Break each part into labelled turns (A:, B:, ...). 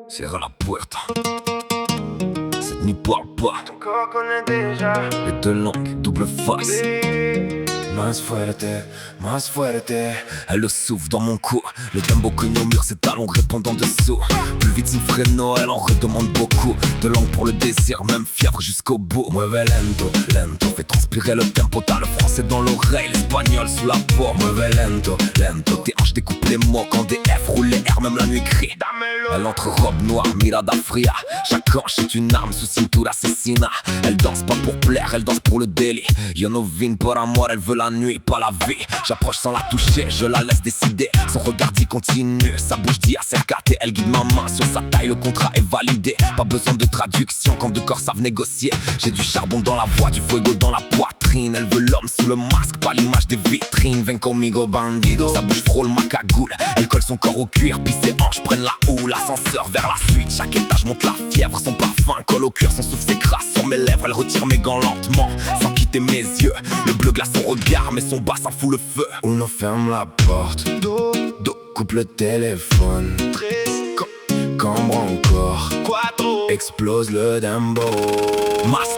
A: Cierra la puerta. Cette nuit parle pas.
B: Ton corps connaît déjà.
A: Les deux langues, double face.
B: Más fuerte, más fuerte.
A: Elle le souffle dans mon cou. Le tempo cogne au mur, ses talons répondant dessous. Plus vite sin freno, elle en redemande beaucoup. De langue pour le désir, même fièvre jusqu'au bout. Mueve lento, lento, fait transpirer le tempo. T'as le français dans l'oreille, l'espagnol sous la peau. Mueve lento, lento, tes hanches découpent les mots. Quand des F roulent les R, même la nuit crie. Elle entre robe noire, mirada fria. Chaque hanche est une arme sous cintura assassina. Elle danse pas pour plaire, elle danse pour le délit. Yo no vin por amor, elle veut la nuit, pas la vie. J'approche sans la toucher, je la laisse décider. Son regard dit continue, sa bouche dit acércate. Elle guide ma main sur sa taille, le contrat est validé. Pas besoin de traduction quand deux corps savent négocier. J'ai du charbon dans la voix, du fuego dans la poitrine. Elle veut l'homme sous le masque, pas l'image des vitrines. Ven conmigo bandido, sa bouche frôle ma cagoule. Elle colle son corps au cuir, puis ses hanches prennent la houle. Ascenseur vers la suite, chaque étage monte la fièvre. Son parfum colle au cuir, son souffle s'écrase sur mes lèvres. Elle retire mes gants lentement, sans quitter mes yeux. Le bleu glace son regard, mais son bassin fout le feu.
B: Uno ferme la porte.
A: Do,
B: Coupe le téléphone. Cambre encore.
A: quattro.
B: Explose le dembo.
A: Mas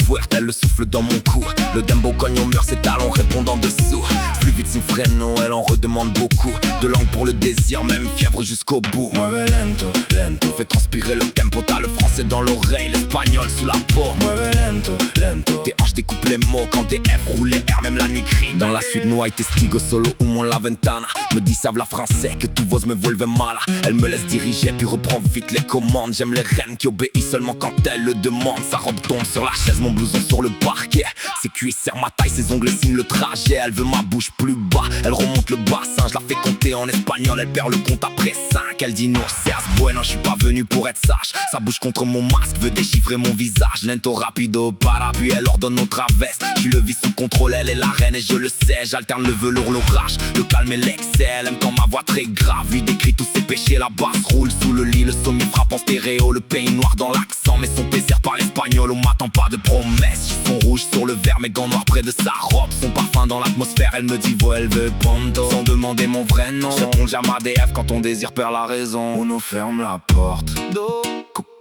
A: fuerte, elle le souffle dans mon cou. Le dembo cogne au mur, ses talons répondant dessous. Plus vite sin freno, elle en redemande beaucoup. De langue pour le désir, même fièvre jusqu'au bout.
B: Mueve lento, lento.
A: Fait transpirer le tempo, t'as le français dans l'oreille, l'espagnol sous la peau.
B: Mueve lento, lento.
A: Tes hanches découpent les mots quand des F roulent les R, même la nuit crie. Dans la suite, no hay testigo, solo humo en la ventana. Me dit ça v'la français, que tout vos me vuelve mala. Elle me laisse diriger, puis reprend vite les commandes. J'aime les reines qui obéissent seulement quand elle le demande. Sa robe tombe sur la chaise, mon blouson sur le parquet. Ses cuisses serrent ma taille, ses ongles signent le trajet. Elle veut ma bouche plus bas, elle remonte le bassin. Je la fais compter en espagnol, elle perd le compte après 5. Elle dit no seas bueno, je suis pas venu pour être sage. Sa bouche contre mon masque veut déchiffrer mon visage. Lento rapido para, puis elle ordonne au travers. Je le vis sous contrôle, elle est la reine et je le sais. J'alterne le velours, l'orage, le calme et l'excès. Elle aime quand ma voix très grave, lui décrit tous ses péchés. La basse roule sous le lit, le sommier frappe en stéréo. Le pays noir dans l'accent, mais son plaisir par l'espagnol. On m'attend pas de promesses, son rouge sur le verre, mes gants noirs près de sa robe. Son parfum dans l'atmosphère, elle me dit vuelve pronto. Sans demander mon vrai nom, je réponds jamais à des F quand ton désir perd la raison.
B: Uno ferme la porte.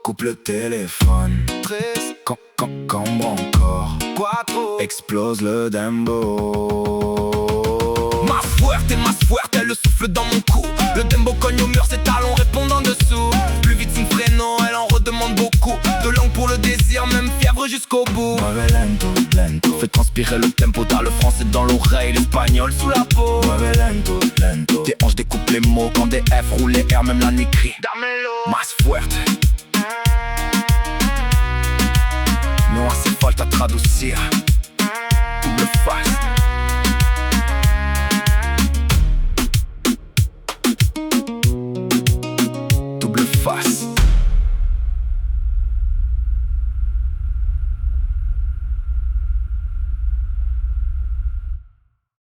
B: Coupe le téléphone. Cambre encore.
A: Quattro.
B: Explose le dembo.
A: Mas fuerte, elle le souffle dans mon cou. Le dembo cogne au mur, ses talons répondant dessous. Plus vite sin freno, elle en redemande beaucoup. De langue pour le désir, même fièvre jusqu'au bout.
B: Mueve lento, lento.
A: Fait transpirer le tempo, t'as le français dans l'oreille, l'espagnol sous la peau.
B: Mueve lento, lento.
A: Tes hanches découpent les mots quand des F roulent les R, même la nuit crie. Mas fuerte. No hace falta traducir. Double face.